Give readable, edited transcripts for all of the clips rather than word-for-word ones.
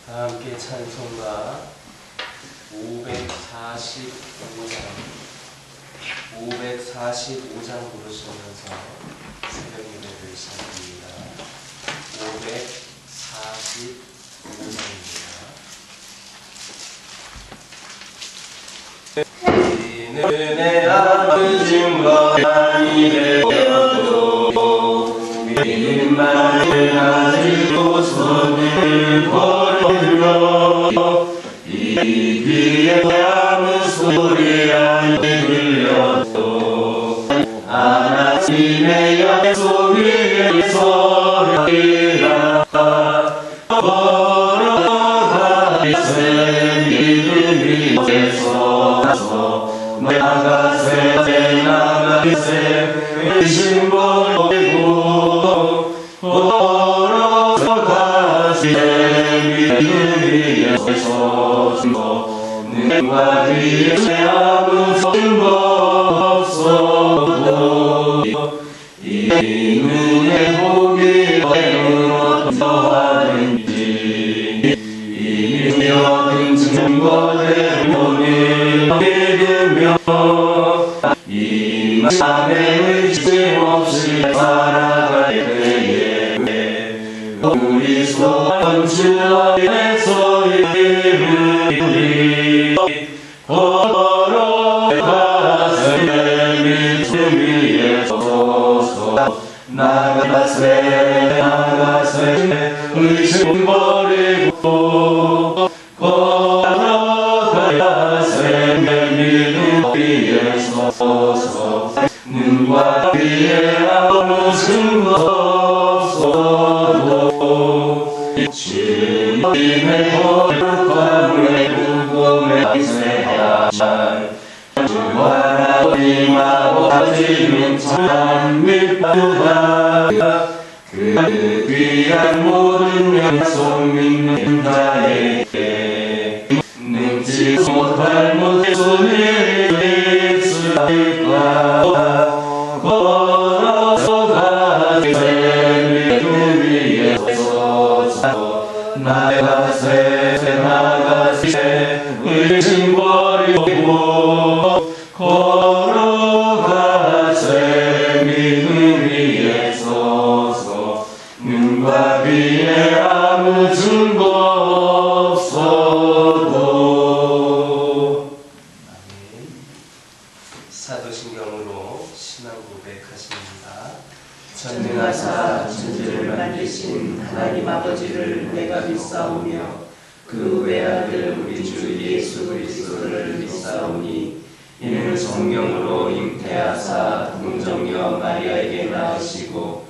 다 함께 찬송가 545장 부르시면서 새벽 예배를 시작합니다. 545장입니다. 이는 내 아버지와 많이 되어도 믿음만을 가지고 손을 걸으며 이 귀에 아무 소리 안 들려도 하나님의 약속 위에 서리라. 걸어가세 믿음이 서서 나가세 의심 버리고 걸어가세 믿음이 서서 눈과 귀에 아무 소리가 없어도 이 눈에 보기 어떠하든지 이미 얻은 증거대로 믿으며 이 맘에 의심 없이 살아갈 때에 우리 소원 주 안에서 이루리. 걸어가세 믿음 위에 서서 나가세 의심 버리고 걸어가세 믿음 위에 서서 눈과 귀에 아무 증거 없어도 주님의 거룩함을 궁금해 세야만 주와 하나님 아버지는 참 믿다. 그 귀한 모든 약속 믿는 자에게 능치 못할 손을 쓸까. 걸어가세 믿음 위에 서서 나가세 의심 버리고 걸어가세 믿음 위에 서서 눈과 귀에 아무 증거 없어도. 아멘. 사도신경으로 신앙 고백하십니다. 전능하사 천지를 만드신 하나님 아버지를 내가 믿사오며 그 외아들 우리 주 예수 그리스도를 믿사오니 이는 성령으로 잉태하사 동정녀 마리아에게 낳으시고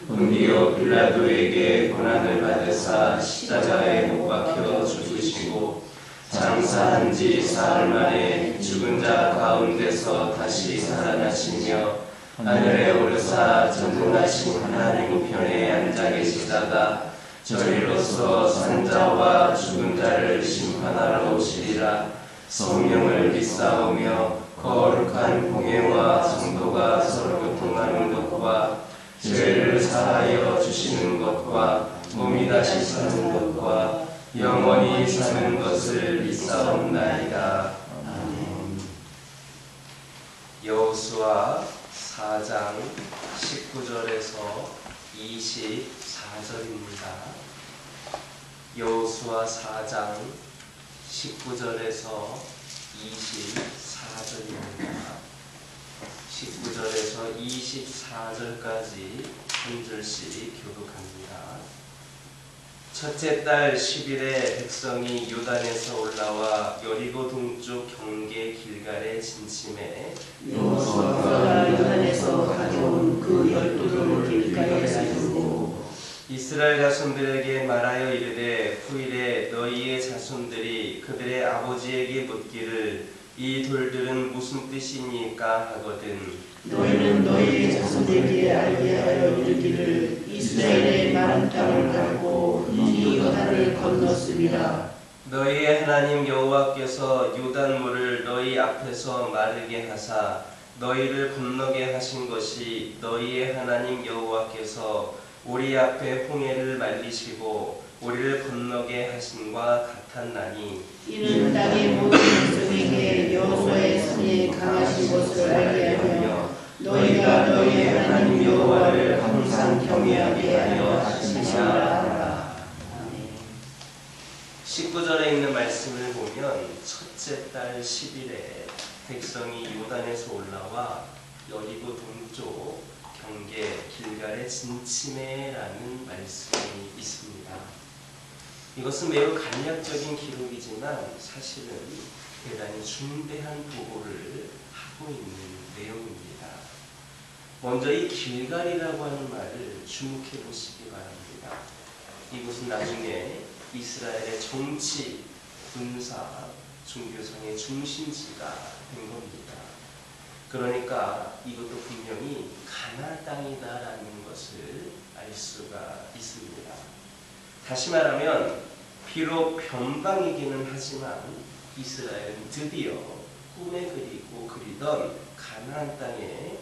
본디오 빌라도에게 고난을 받으사 십자가에 못 박혀 죽으시고 장사한 지 사흘 만에 죽은 자 가운데서 다시 살아나시며 하늘에 오르사 전능하신 하나님 우편에 앉아 계시다가 저리로서 산자와 죽은 자를 심판하러 오시리라. 성령을 믿사오며 거룩한 공예와 성도가 서로 교통하는 것과 죄를 사하여 주시는 것과 몸이 다시 사는 것과 영원히 사는 것을 믿사옵나이다. 아멘. 여호수아 4장 19절에서 24절입니다. 여호수아 4장 19절에서 24절입니다. 19절에서 24절까지 한 절씩 교독합니다. 첫째 달 10일에 백성이 요단에서 올라와 여리고 동쪽 경계 길갈에 진침해 여호수아가 요단에서 가져온 그 12돌을 길가에 쌓고 이스라엘 자손들에게 말하여 이르되 후일에 너희의 자손들이 그들의 아버지에게 묻기를 이 돌들은 무슨 뜻이니까 하거든 너희는 너희의 자손에게 알게 하여 이르기를 이스라엘의 마른 땅을 밟고 이 요단을 건넜음이라. 너희의 하나님 여호와께서 요단물을 너희 앞에서 마르게 하사 너희를 건너게 하신 것이 너희의 하나님 여호와께서 우리 앞에 홍해를 말리시고 우리를 건너게 하심과 같았나니 이는 땅의 모든 백성에게 여호수아의 손이 강하신 것을 알게 하며 너희가 너희 하나님 여호와를 항상 경외하게 하여 하시니라 하라. 19절에 있는 말씀을 보면 첫째 달 10일에 백성이 요단에서 올라와 여리고 동쪽 경계 길갈에 진침해라는 말씀이 있습니다. 이것은 매우 간략적인 기록이지만 사실은 대단히 중대한 보고를 하고 있는 내용입니다. 먼저 이 길갈이라고 하는 말을 주목해 보시기 바랍니다. 이곳은 나중에 이스라엘의 정치, 군사, 종교상의 중심지가 된 겁니다. 그러니까 이것도 분명히 가나안 땅이다라는 것을 알 수가 있습니다. 다시 말하면 비록 변방이기는 하지만 이스라엘은 드디어 꿈에 그리고 그리던 가나안 땅에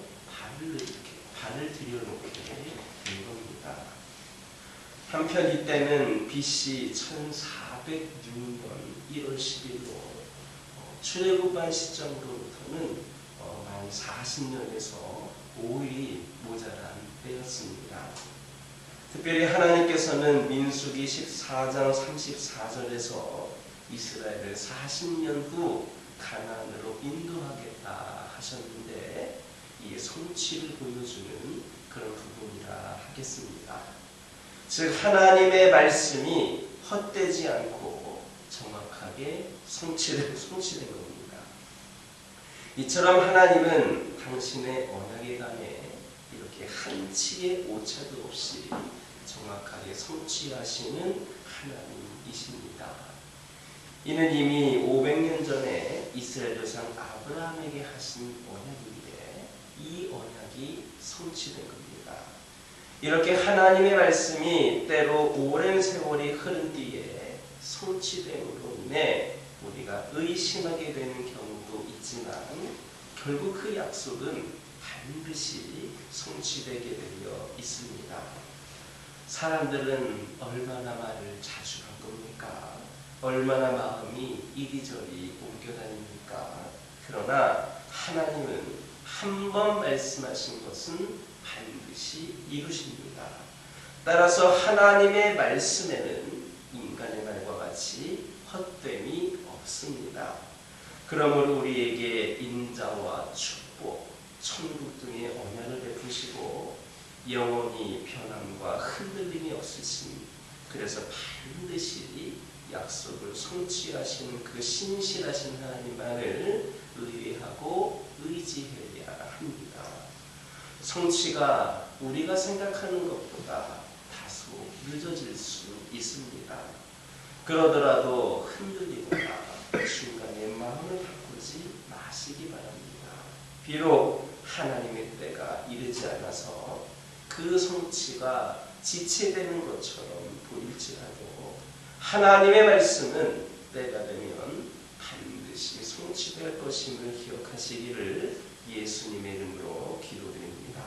발을 들여놓게 된 겁니다. 한편 이때는 BC 1406년 1월 10일로 출애굽한 시점으로부터는 만 40년에서 5일이 모자란 때였습니다. 특별히 하나님께서는 민수기 14장 34절에서 이스라엘을 40년 후 가나안으로 인도하겠다 하셨는데 이게 성취를 보여주는 그런 부분이라 하겠습니다. 즉 하나님의 말씀이 헛되지 않고 정확하게 성취된 겁니다. 이처럼 하나님은 당신의 언약에 관해 이렇게 한치의 오차도 없이 정확하게 성취하시는 하나님이십니다. 이는 이미 500년 전에 이스라엘 조상 아브라함에게 하신 언약인데 이 언약이 성취된 겁니다. 이렇게 하나님의 말씀이 때로 오랜 세월이 흐른 뒤에 성취됨으로 인해 우리가 의심하게 되는 경우도 있지만 결국 그 약속은 반드시 성취되게 되어 있습니다. 사람들은 얼마나 말을 자주 한 겁니까? 얼마나 마음이 이리저리 옮겨다닙니까? 그러나 하나님은 한 번 말씀하신 것은 반드시 이루십니다. 따라서 하나님의 말씀에는 인간의 말과 같이 헛됨이 없습니다. 그러므로 우리에게 인자와 축복, 천국 등의 언약을 베푸시고 영원히 변함과 흔들림이 없으신, 그래서 반드시 약속을 성취하시는 그 신실하신 하나님만을 의뢰하고 의지해야 합니다. 성취가 우리가 생각하는 것보다 다소 늦어질 수 있습니다. 그러더라도 흔들리거나 중간에 마음을 바꾸지 마시기 바랍니다. 비록 하나님의 때가 이르지 않아서 그 성취가 지체되는 것처럼 보일지라도 하나님의 말씀은 때가 되면 반드시 성취될 것임을 기억하시기를 예수님의 이름으로 기도드립니다.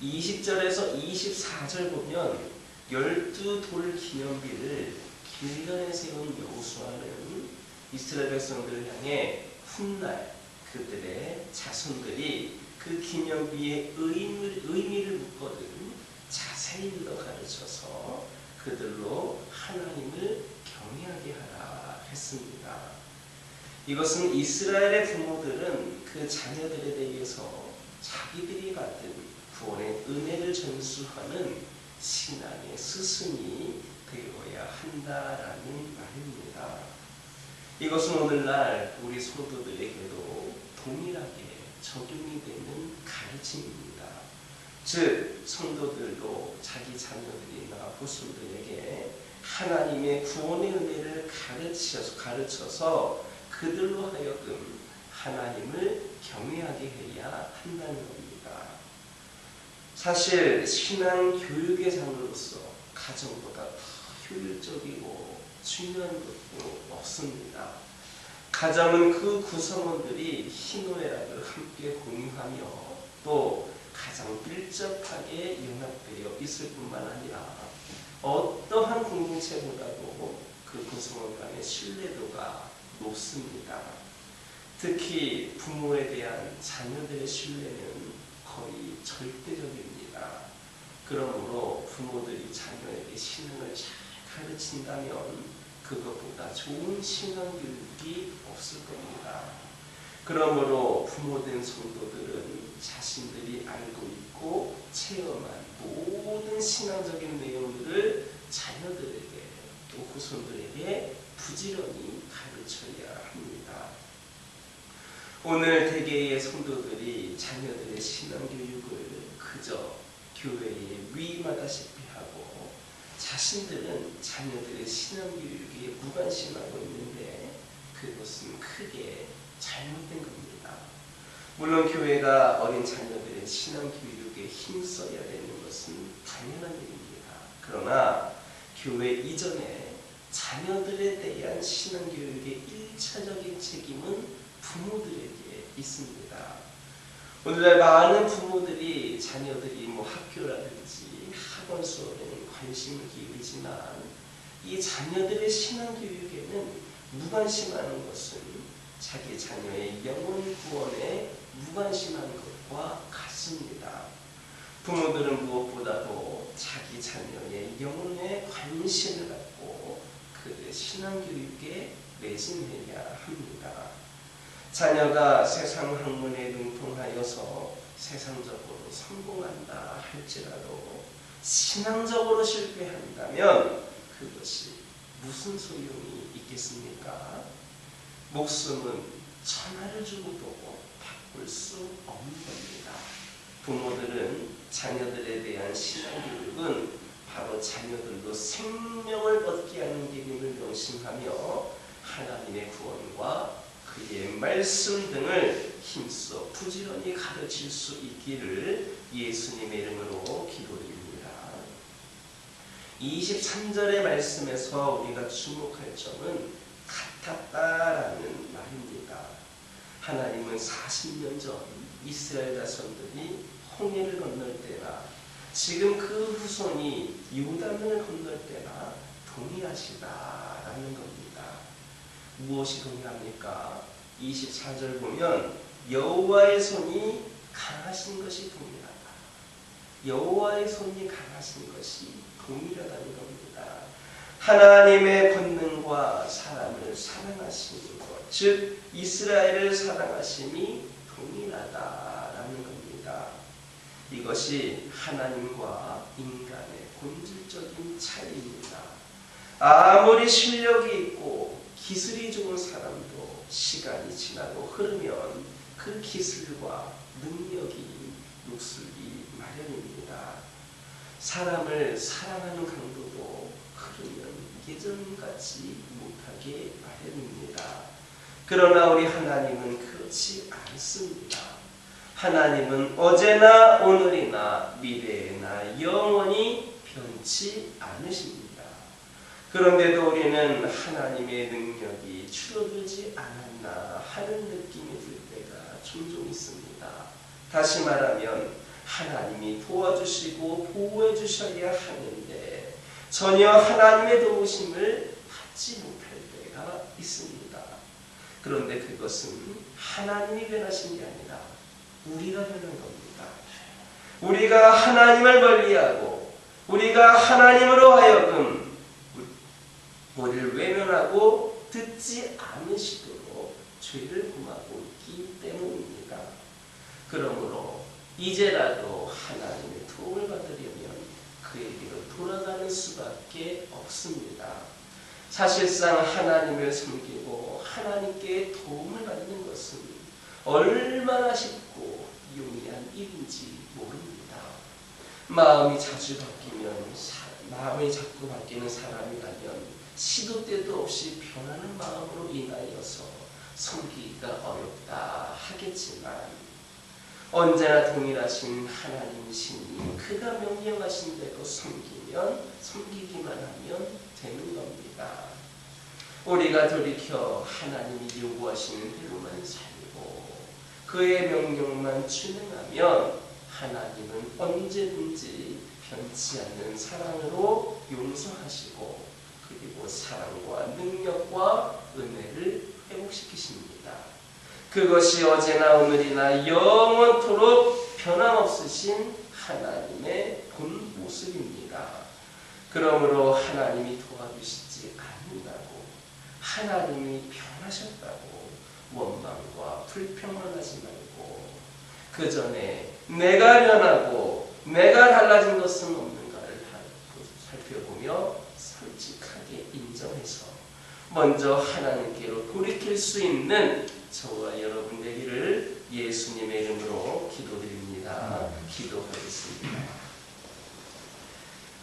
20절에서 24절 보면 12돌 기념비를 길갈에 세운 여호수아는 이스라엘 백성들을 향해 훗날 그들의 자손들이 그 기념비의 의미를 묻거든 자세히 읽어 가르쳐서 그들로 하나님을 경외하게 하라 했습니다. 이것은 이스라엘의 부모들은 그 자녀들에 대해서 자기들이 받은 구원의 은혜를 전수하는 신앙의 스승이 되어야 한다라는 말입니다. 이것은 오늘날 우리 성도들에게도 동일하게 적용이 되는 가르침입니다. 즉 성도들도 자기 자녀들이나 후손들에게 하나님의 구원의 은혜를 가르쳐서 그들로 하여금 하나님을 경외하게 해야 한다는 겁니다. 사실 신앙 교육의 장으로서 가정보다 더 효율적이고 중요한 것도 없습니다. 가정은 그 구성원들이 희노애락을 함께 공유하며 또 가장 밀접하게 연합되어 있을 뿐만 아니라 어떠한 공동체보다도 그 구성원 간의 신뢰도가 높습니다. 특히 부모에 대한 자녀들의 신뢰는 거의 절대적입니다. 그러므로 부모들이 자녀에게 신앙을 잘 가르친다면 그것보다 좋은 신앙교육이 없을 겁니다. 그러므로 부모된 성도들은 자신들이 알고 있고 체험한 모든 신앙적인 내용들을 자녀들에게 또 후손들에게 부지런히 가르쳐야 합니다. 오늘 대개의 성도들이 자녀들의 신앙교육을 그저 교회에 위임하다시피 하고 자신들은 자녀들의 신앙교육에 무관심하고 있는데 그것은 크게 잘못된 겁니다. 물론 교회가 어린 자녀들의 신앙교육에 힘써야 되는 것은 당연한 일입니다. 그러나 교회 이전에 자녀들에 대한 신앙교육의 1차적인 책임은 부모들에게 있습니다. 오늘날 많은 부모들이 자녀들이 학교라든지 학원 수업에는 관심을 기울이지만 이 자녀들의 신앙교육에는 무관심하는 것은 자기 자녀의 영혼 구원에 무관심한 것과 같습니다. 부모들은 무엇보다도 자기 자녀의 영혼에 관심을 갖고 그의 신앙교육에 매진해야 합니다. 자녀가 세상 학문에 능통하여서 세상적으로 성공한다 할지라도 신앙적으로 실패한다면 그것이 무슨 소용이 있겠습니까? 목숨은 천하를 주고도 바꿀 수 없는 겁니다. 부모들은 자녀들에 대한 신앙교육은 바로 자녀들로 생명을 얻게 하는 길임을 명심하며 하나님의 구원과 그의 말씀 등을 힘써 부지런히 가르칠 수 있기를 예수님의 이름으로 기도드립니다. 23절의 말씀에서 우리가 주목할 점은 같았다라는 말입니다. 하나님은 40년 전 이스라엘 자손들이 홍해를 건널 때나 지금 그 후손이 요단을 건널 때나 동의하시다라는 겁니다. 무엇이 동의합니까? 24절 보면 여호와의 손이 강하신 것이 동일하다. 여호와의 손이 강하신 것이 동일하다는 겁니다. 하나님의 권능과 사람을 사랑하시는 것, 즉 이스라엘을 사랑하심이 동일하다라는 겁니다. 이것이 하나님과 인간의 본질적인 차이입니다. 아무리 실력이 있고 기술이 좋은 사람도 시간이 지나고 흐르면 그 기술과 능력이 녹슬기 마련입니다. 사람을 사랑하는 강도도 흐르면 예전같이 못하게 마련입니다. 그러나 우리 하나님은 그렇지 않습니다. 하나님은 어제나 오늘이나 미래나 영원히 변치 않으십니다. 그런데도 우리는 하나님의 능력이 줄어들지 않았나 하는 느낌이 들 때가 종종 있습니다. 다시 말하면 하나님이 도와주시고 보호해 주셔야 하는데 전혀 하나님의 도우심을 받지 못할 때가 있습니다. 그런데 그것은 하나님이 변하신 게 아니라 우리가 변한 겁니다. 우리가 하나님을 멀리하고 우리가 하나님으로 하여금 우리를 외면하고 듣지 않으시도록 죄를 범하고 있기 때문입니다. 그러므로 이제라도 하나님의 도움을 받으려면 그에게로 돌아가는 수밖에 없습니다. 사실상 하나님을 섬기고 하나님께 도움을 받는 것은 얼마나 쉽고 용이한 일인지 모릅니다. 마음이 자주 바뀌는 사람이라면 시도 때도 없이 변하는 마음으로 인하여서 섬기기가 어렵다 하겠지만 언제나 동일하신 하나님이시니 그가 명령하신 대로 섬기기만 하면 되는 겁니다. 우리가 돌이켜 하나님이 요구하시는 대로만 살고 그의 명령만 준행하면 하나님은 언제든지 변치 않는 사랑으로 용서하시고 그리고 사랑과 능력과 은혜를 회복시키십니다. 그것이 어제나 오늘이나 영원토록 변함없으신 하나님의 본 모습입니다. 그러므로 하나님이 도와주시지 않는다고, 하나님이 변하셨다고 원망과 불평을 하지 말고, 그 전에 내가 변하고 내가 달라진 것은 없는가를 살펴보며 솔직하게 인정해서 먼저 하나님께로 돌이킬 수 있는 저와 여러분 되기를 예수님의 이름으로 기도드립니다. 기도하겠습니다.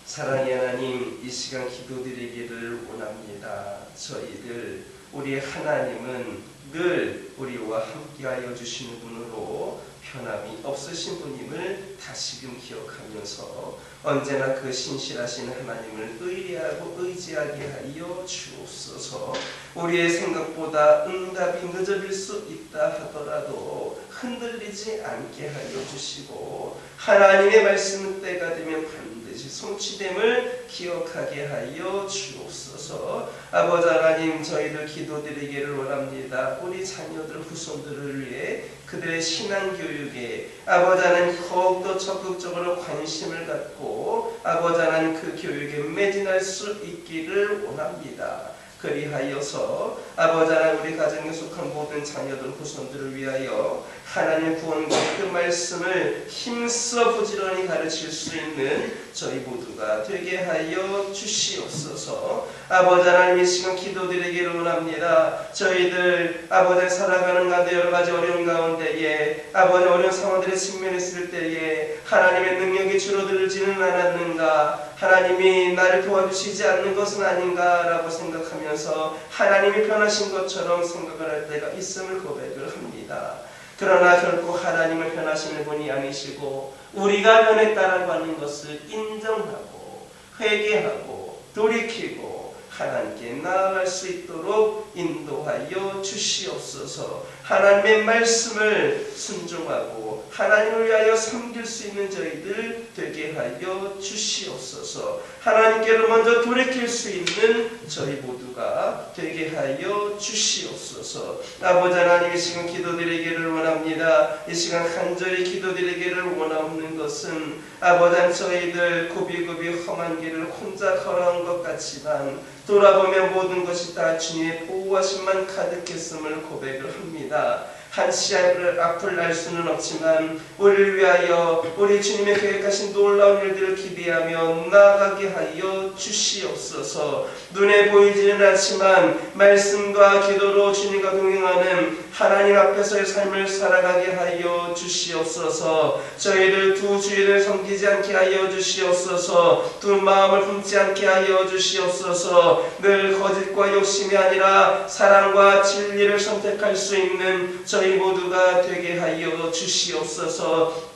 사랑의 하나님, 이 시간 기도드리기를 원합니다. 저희들, 우리 하나님은 늘 우리와 함께하여 주시는 분으로 변함이 없으신 분임을 다시금 기억하면서 언제나 그 신실하신 하나님을 의뢰하고 의지하게 하여 주옵소서. 우리의 생각보다 응답이 늦어질 수 있다 하더라도 흔들리지 않게 하여 주시고, 하나님의 말씀 때가 되면 반드시 성취됨을 기억하게 하여 주옵소서. 아버지 하나님, 저희들 기도드리기를 원합니다. 우리 자녀들, 후손들을 위해 그들의 신앙교육에 아버지 하나님 더욱더 적극적으로 관심을 갖고 아버지 하나님 그 교육에 매진할 수 있기를 원합니다. 그리하여서 아버지 하나님 우리 가정에 속한 모든 자녀들, 후손들을 위하여 하나님의 구원과 그 말씀을 힘써 부지런히 가르칠 수 있는 저희 모두가 되게 하여 주시옵소서. 아버지 하나님, 이 시간 기도드리기를 원합니다. 저희들 아버지 살아가는 가운데 여러 가지 어려운 가운데에 아버지 어려운 상황들에 직면했을 때에 하나님의 능력이 줄어들지는 않았는가, 하나님이 나를 도와주시지 않는 것은 아닌가라고 생각하면서 하나님이 변하신 것처럼 생각을 할 때가 있음을 고백을 합니다. 그러나 결코 하나님을 변하시는 분이 아니시고 우리가 변했다라고 하는 것을 인정하고 회개하고 돌이키고 하나님께 나아갈 수 있도록 인도하여 주시옵소서. 하나님의 말씀을 순종하고 하나님을 위하여 섬길 수 있는 저희들 되게 하여 주시옵소서. 하나님께로 먼저 돌이킬 수 있는 저희 모두가 되게 하여 주시옵소서. 아버지 하나님, 이 시간 기도드리기를 원합니다. 이 시간 간절히 기도드리기를 원하는 것은 아버지 하나님, 저희들 굽이굽이 험한 길을 혼자 걸어온 것 같지만 돌아보면 모든 것이 다 주님의 보호하심만 가득했음을 고백을 합니다. 한치 앞을 알 수는 없지만 우리를 위하여 우리 주님의 계획하신 놀라운 일들을 기대하며 나아가게 하여 주시옵소서. 눈에 보이지는 않지만 말씀과 기도로 주님과 동행하는 하나님 앞에서의 삶을 살아가게 하여 주시옵소서. 저희들 두 주의를 섬기지 않게 하여 주시옵소서. 두 마음을 품지 않게 하여 주시옵소서. 늘 거짓과 욕심이 아니라 사랑과 진리를 선택할 수 있는 저희 모두가 되게 하여 주시옵소서.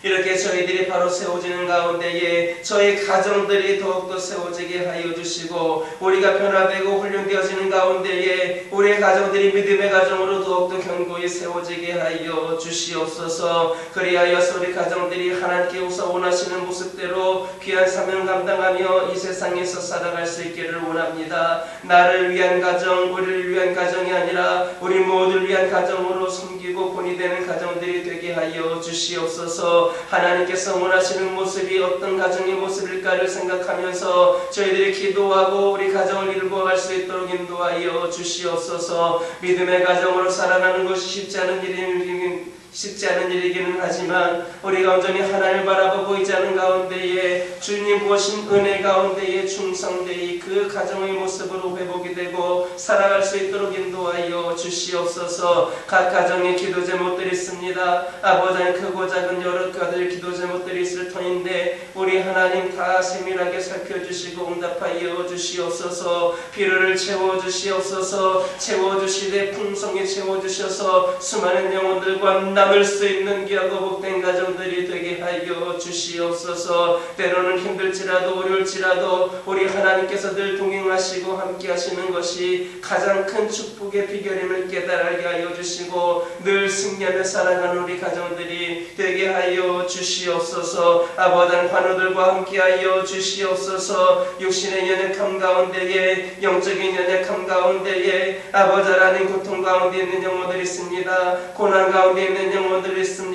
이렇게 저희들이 바로 세워지는 가운데에 저희 가정들이 더욱더 세워지게 하여 주시고, 우리가 변화되고 훈련되어지는 가운데에 우리의 가정들이 믿음의 가정으로 더욱더 견고히 세워지게 하여 주시옵소서. 그리하여서 우리 가정들이 하나님께 우선 원하시는 모습대로 귀한 사명 감당하며 이 세상에서 살아갈 수 있기를 원합니다. 나를 위한 가정, 우리를 위한 가정이 아니라 우리 모두를 위한 가정으로 섬기고 본이 되는 가정들이 되게 하여 주시옵소서. 하나님께서 원하시는 모습이 어떤 가정의 모습일까를 생각하면서 저희들이 기도하고 우리 가정을 이루어갈 수 있도록 인도하여 주시옵소서. 믿음의 가정으로 살아가는 것이 쉽지 않은 일이기는 하지만 우리가 온전히 하나님을 바라보고 있지 않은 가운데에 주님 보신 은혜 가운데에 충성되이 그 가정의 모습으로 회복이 되고 살아갈 수 있도록 인도하여 주시옵소서. 각 가정에 기도 제목들이 있습니다. 아버지, 크고 작은 여러 가지 기도 제목들이 있을 터인데 우리 하나님 다 세밀하게 살펴주시고 응답하여 주시옵소서. 필요를 채워주시옵소서. 채워주시되 풍성히 채워주셔서 수많은 영혼들과 나눌 수 있는 귀하고 복된 가정들이 되게 하여 주시옵소서. 때로는 힘들지라도 어려울지라도 우리 하나님께서 늘 동행하시고 함께 하시는 것이 가장 큰 축복의 비결임을 깨달게 하여 주시고 늘 승리하며 살아가는 우리 가정들이 되게 하여 주시옵소서. 아버지 환우들과 함께 하여 주시옵소서. 육신의 연약함 가운데에 영적인 연약함 가운데에 아버지 하나님 고통 가운데 있는 영혼들이 있습니다. 고난 가운데 있는 영혼들이 있습니다.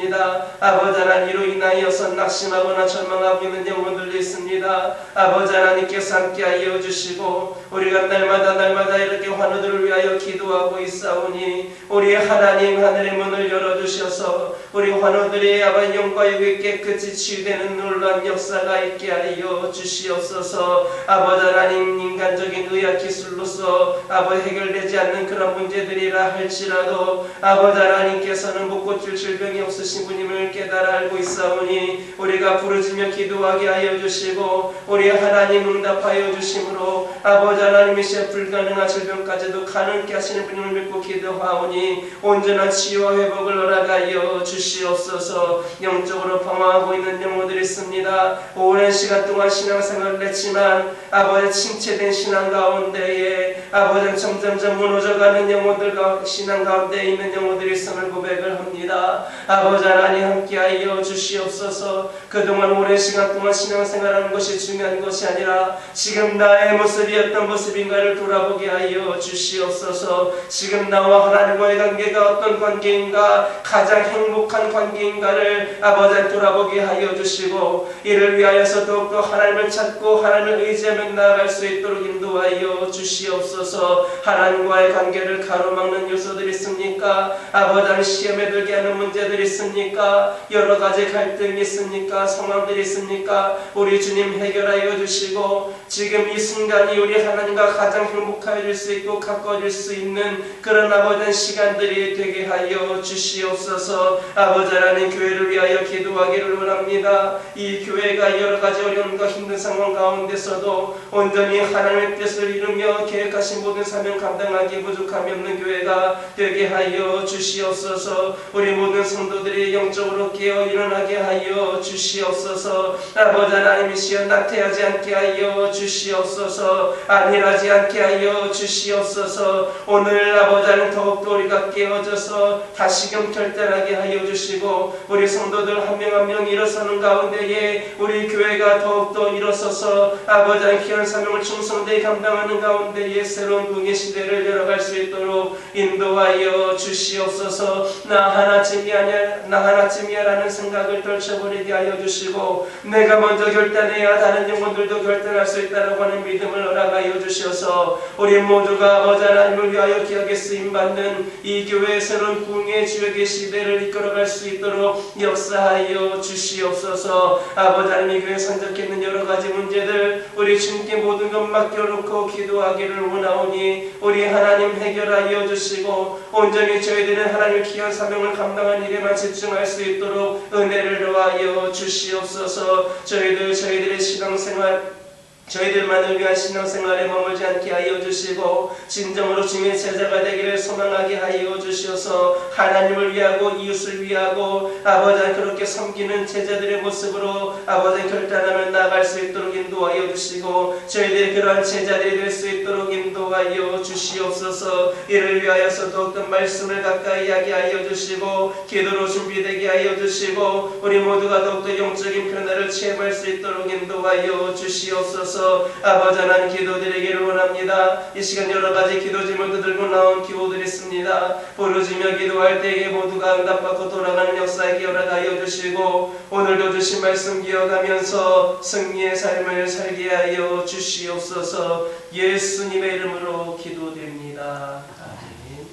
아버지 하나님 이로 인하여서 낙심하거나 절망하고 있는 영혼들도 있습니다. 아버지 하나님께서 함께하여 주시고 우리가 날마다 이렇게 환우들을 위하여 기도하고 있사오니 우리 하나님 하늘의 문을 열어주셔서 우리 환우들의 아버지 영과 육이 깨끗이 치유되는 놀라운 역사가 있게 하여 주시옵소서. 아버지 하나님 인간적인 의학 기술로서 아버지 해결되지 않는 그런 문제들이라 할지라도 아버지 하나님께서는 못 고칠 질병이 없으신 분임을 깨달아 알고 있사오니 우리가 부르짖며 기도하게 하여 주시고 우리 하나님 응답하여 주심으로 아버지 하나님이시여 불가능한 질병까지도 가능케 하시는 분임을 믿고 기도하오니 온전한 치유와 회복을 허락하여 주시옵소서. 영적으로 방황하고 있는 영혼들이 있습니다. 오랜 시간 동안 신앙생활을 했지만 아버지 침체된 신앙 가운데에 아버지 점점점 무너져가는 영혼들과 신앙 가운데 있는 영혼들이 있음을 고백을 합니다. 아버지 하나님 함께하여 주시옵소서. 그동안 오랜 시간 동안 신앙생활하는 것이 중요한 것이 아니라 지금 나의 모습이 어떤 모습인가를 돌아보게 하여 주시옵소서. 지금 나와 하나님과의 관계가 어떤 관계인가, 가장 행복한 관계인가를 아버지 돌아보게 하여 주시고 이를 위하여서 더욱더 하나님을 찾고 하나님을 의지하며 나아갈 수 있도록 인도하여 주시옵소서. 하나님과의 관계를 가로막는 요소들이 있습니까? 아버지 시험에 들게 하는 문제들이 있습니까? 여러 가지 갈등이 있습니까? 상황들이 있습니까? 우리 주님 해결하여 주시고 지금 이 순간이 우리 하나님과 가장 행복해질 수 있고 가까워질 수 있는 그런 아버지 시간들이 되게 하여 주시옵소서. 아버지 하나님 교회를 위하여 기도하기를 원합니다. 이 교회가 여러 가지 어려움과 힘든 상황 가운데서도 온전히 하나님의 뜻을 이루며 계획하신 모든 사명 감당하기 부족함이 없는 교회가 되게 하여 주시옵소서. 우리 모든 성도들이 영적으로 깨어 일어나게 하여 주시옵소서. 아버지 하나님이시여 낙태하지 않게 하여 주시옵소서. 안일하지 않게 하여 주시옵소서. 오늘 아버지 하나님 더욱더 우리가 깨어져서 다시금 결단하게 하여 주시고 우리 성도들 한 명 한 명 일어서는 가운데에 우리 교회가 더욱더 일어서서 아버지 하나님 귀한 사명을 충성되이 감당하는 가운데에 새로운 부흥의 시대를 열어갈 수 있도록 인도하여 주시옵소서. 나 하나쯤이야 라는 생각을 떨쳐버리게 하여 주시고 내가 먼저 결단해야 다른 영혼들도 결단할 수 있다고 하는 믿음을 허락하여 주셔서 우리 모두가 아버지 하나님을 위하여 기하게 쓰임받는 이 교회의 새로운 부흥의 주역의 시대를 이끌어갈 수 있도록 역사하여 주시옵소서. 아버지 하나님 이 교회에 산적해 있는 여러 가지 문제들 우리 주님께 모든 것 맡겨놓고 기도하기를 원하오니 우리 하나님 해결하여 주시고 온전히 저희들은 하나님의 귀한 사명을 감당한 일에만 집중할 수 있도록 은혜를 더하여 주시옵소서. 저희들의 신앙생활 저희들만을 위한 신앙생활에 머물지 않게 하여 주시고 진정으로 주님의 제자가 되기를 소망하게 하여 주셔서 하나님을 위하고 이웃을 위하고 아버지 그렇게 섬기는 제자들의 모습으로 아버지 결단하며 나아갈 수 있도록 인도하여 주시고 저희들이 그러한 제자들이 될 수 있도록 인도하여 주시옵소서. 이를 위하여서 더욱더 말씀을 가까이 하게 하여 주시고 기도로 준비되게 하여 주시고 우리 모두가 더욱더 영적인 변화를 체험할 수 있도록 인도하여 주시옵소서. 아버지 하나님 기도드리기를 원합니다. 이 시간 여러 가지 기도 제목도 들고 나온 기도들이 있습니다. 부르짖며 기도할 때에 모두가 응답받고 돌아가는 역사에 허락하여 주시고 오늘도 주신 말씀 기억하면서 승리의 삶을 살게 하여 주시옵소서. 예수님의 이름으로 기도드립니다. 아멘.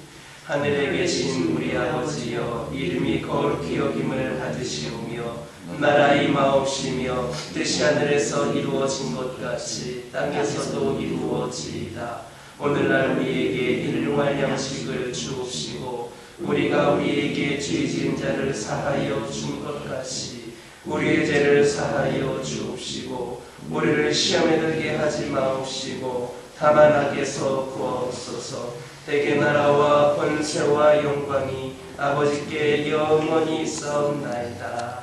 하늘에 계신 우리 아버지여 이름이 거룩히 여김을 받으시오며 나라의 마옵시며 뜻이 하늘에서 이루어진 것 같이 땅에서도 이루어지이다. 오늘날 우리에게 일용할 양식을 주옵시고 우리가 우리에게 죄 지은 자를 사하여 준 것 같이 우리의 죄를 사하여 주옵시고 우리를 시험에 들게 하지 마옵시고 다만 악에서 구하옵소서. 대개 나라와 권세와 영광이 아버지께 영원히 있사옵나이다.